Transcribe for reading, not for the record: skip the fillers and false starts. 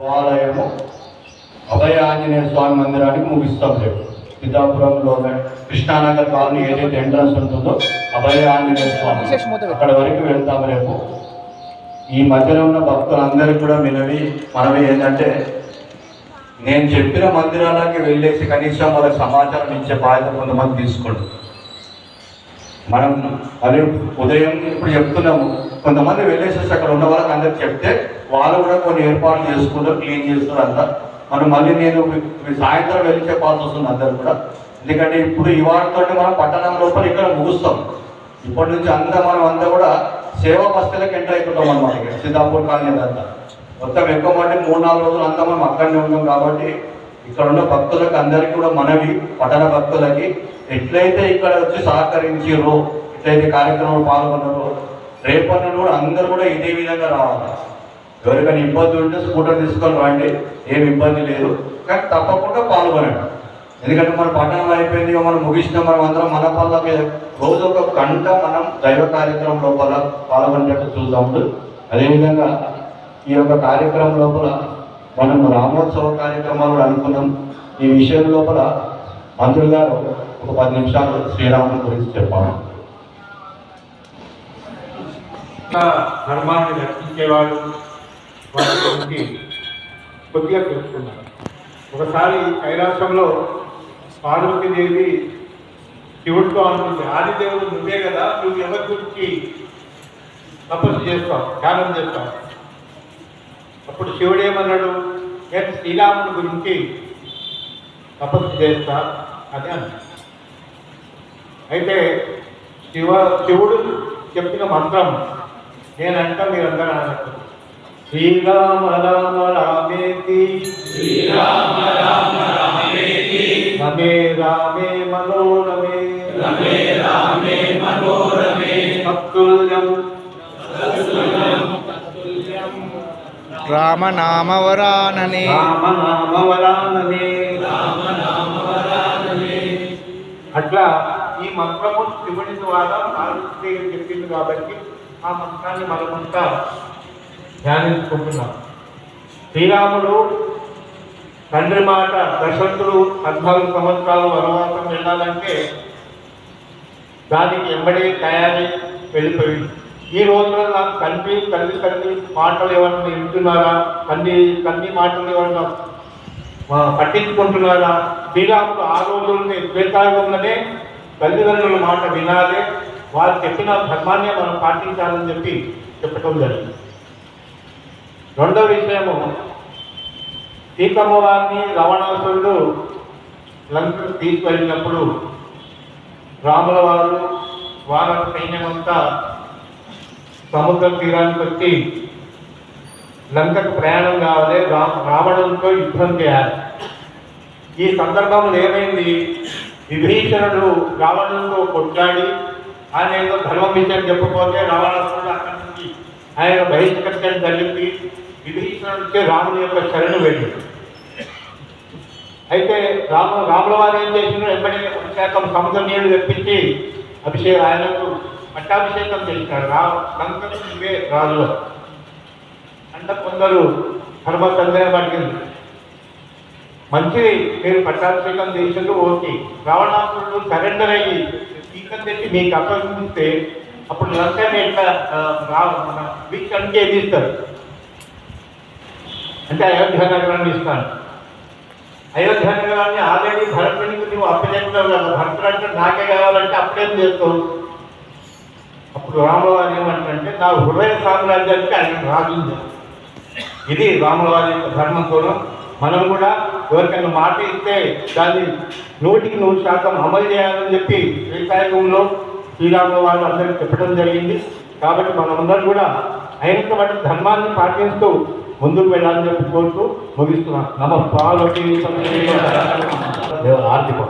దేవాలయము అభయ ఆంజనేయ స్వామి మందిరానికి ముగిస్తాం రేపు. పితాపురంలో కృష్ణానగర్ కాలనీ ఏదైతే ఎంట్రన్స్ ఉంటుందో అభయ ఆంజనేయ స్వామి అక్కడ వరకు వెళ్తాం రేపు. ఈ మధ్యలో ఉన్న భక్తులందరికీ కూడా మనవి ఏంటంటే, నేను చెప్పిన మందిరాలకి వెళ్ళేసి కనీసం వాళ్ళకి సమాచారం ఇచ్చే బాధ్యత కొంతమంది తీసుకోండి. మనం అది ఉదయం ఇప్పుడు చెప్తున్నాము, కొంతమంది వెళ్ళేసేసి అక్కడ ఉన్న వాళ్ళకి అందరికి చెప్తే వాళ్ళు కూడా కొన్ని ఏర్పాట్లు చేసుకుంటారు, క్లీన్ చేస్తారు అంతా. మళ్ళీ నేను సాయంత్రం వెళ్ళి చెప్పాల్సి వస్తుంది అందరు కూడా. ఎందుకంటే ఇప్పుడు ఇవాళతో మనం పట్టణం లోపల ఇక్కడ ముగుస్తాం. ఇప్పటి నుంచి మనం అంతా కూడా సేవా బస్తీలకు ఎంటర్ అవుతుంటాం అన్నమాట. ఇక్కడ సీతాపూర్ కాలనీ అంతా మొత్తం ఎక్కువ మంది 3-4 రోజులు అంతా మనం అక్కడనే ఉన్నాం. కాబట్టి ఇక్కడ ఉన్న భక్తులకు అందరికీ కూడా మనవి, పట్టణ భక్తులకి ఎట్లయితే ఇక్కడ వచ్చి సహకరించారో, ఎట్లయితే కార్యక్రమంలో పాల్గొన్నారో, రేపటి కూడా అందరూ కూడా ఇదే విధంగా రావాలి. ఎవరికైనా ఇబ్బంది ఉంటే స్కూటర్ తీసుకొని రండి, ఏమి ఇబ్బంది లేదు, కానీ తప్పకుండా పాల్గొనండి. ఎందుకంటే మన పట్టణం అయిపోయింది, మనం ముగిసినాం. మనం అందరం మన పనులకి రోజు ఒక గంట మనం దైవ కార్యక్రమం లోపల పాల్గొనేటట్టు చూద్దాము. అదేవిధంగా ఈ యొక్క కార్యక్రమం లోపల మనం రామోత్సవ కార్యక్రమాలు కూడా అనుకున్నాం. ఈ విషయం లోపల మంత్రులు గారు ఒక 10 నిమిషాలు శ్రీరాముని గురించి చెప్పాలి. ధర్మాన్ని రక్షించేవాడు వాళ్ళ గురించి కొద్దిగా తెలుసుకున్నారు. ఒకసారి కైలాసంలో పార్వతీదేవి శివుడితో అనుకుంది, ఆదిదేవుడు నువ్వే కదా, నువ్వు ఎవరి గురించి తపస్సు చేస్తావు, ధ్యానం చేస్తావు. అప్పుడు శివుడు ఏమన్నాడు, నేను శ్రీరాముడి గురించి తపస్సు చేస్తా అని అన్నాడు. అయితే శివుడు చెప్పిన మంత్రం నేనంటా మీరందరూ అన్నట్టు, శ్రీరామ రామ రామేతి శ్రీరామ రామ రామేతి రమే రామే మనోరమే రమే రామే మనోరమే తత్తుల్యం రామనామవరాననే రామనామవరాననే రామనామవరాననే. అట్లా ఈ మంత్రము శివుని ద్వారా పార్వతీదేవి చెప్పింది కాబట్టి ఆ మంత్రాన్ని మనమంతా ధ్యానించుకుంటున్నాం. శ్రీరాముడు తండ్రి మాట దశరథుడు 14 సంవత్సరాలు వనవాసం వెళ్ళాలంటే దానికి ఎంబడే తయారీ వెళ్ళిపోయింది. ఈ రోజుల్లో నాకు తల్లి మాటలు ఎవరన్నా వింటున్నారా, తల్లి మాటలు ఎవరన్నా పట్టించుకుంటున్నారా? శ్రీరాముడు ఆ రోజుల్ని శ్వేతాయుగంలోనే తల్లిదండ్రుల మాట వినాలి, వాళ్ళు చెప్పిన ధర్మాన్ని మనం పాటించాలని చెప్పటం జరిగింది. రెండవ విషయము, సీతమ్మ వారిని రావణాసురుడు లంకకు తీసుకెళ్ళినప్పుడు రాముల వారు వారి సైన్యమంతా సముద్ర తీరానికి వచ్చి లంకకు ప్రయాణం కావాలి, రావణుడితో యుద్ధం చేయాలి. ఈ సందర్భంలో ఏమైంది, విభీషణుడు రావణుడితో కొట్లాడి ఆయన ఏదో ధర్మం విషయం చెప్పకపోతే రావణాసురుడు అక్కడి నుంచి ఆయన బహిష్కరించడం జరిగింది. విభీషణుడికి రాముని యొక్క శరణు వెళ్ళింది. అయితే రాముల వారు ఏం చేసిన వెంబడి అభిషేకం సముద్ర నీళ్లు తెప్పించి ఆయనకు పట్టాభిషేకం చేసినాడు. లంకకు ఇవే రాజులు అంటే కొందరు ధర్మ సందేహం పడిగింది. మంచిది, మీరు పట్టాభిషేకం చేసిండు, ఓకే. రావణాసురుడు సరెండర్ అయ్యి టీకం తెచ్చి మీకు అప్పగిస్తే అప్పుడు లంకని ఎట్లా వీళ్ళకి ఏది ఇస్తారు అంటే అయోధ్య నగరాన్ని ఇస్తాను. అయోధ్య నగరాన్ని ఆల్రెడీ భరతునికి నువ్వు అప్పచెప్తావు కదా, భరతుడు అంటే నాకే కావాలంటే అప్పుడేం చేస్తావు? అప్పుడు రాములవారి ఏమంటే నా హృదయ సామ్రాజ్యానికి ఆయన రాజుంది. ఇది రాములవారి యొక్క ధర్మకోణం. మనం కూడా ఎవరికైనా మాట ఇస్తే దాన్ని 100% అమలు చేయాలని చెప్పి శ్రీకాకుళంలో శ్రీరాముల వారు అందరికీ చెప్పడం జరిగింది. కాబట్టి మనమందరం కూడా అయినంత బట్టి ధర్మాన్ని పాటిస్తూ ముందుకు వెళ్ళాలని చెప్పి కోరుతూ ముగిస్తున్నాం. నమ పార్వతీ ఆర్థిక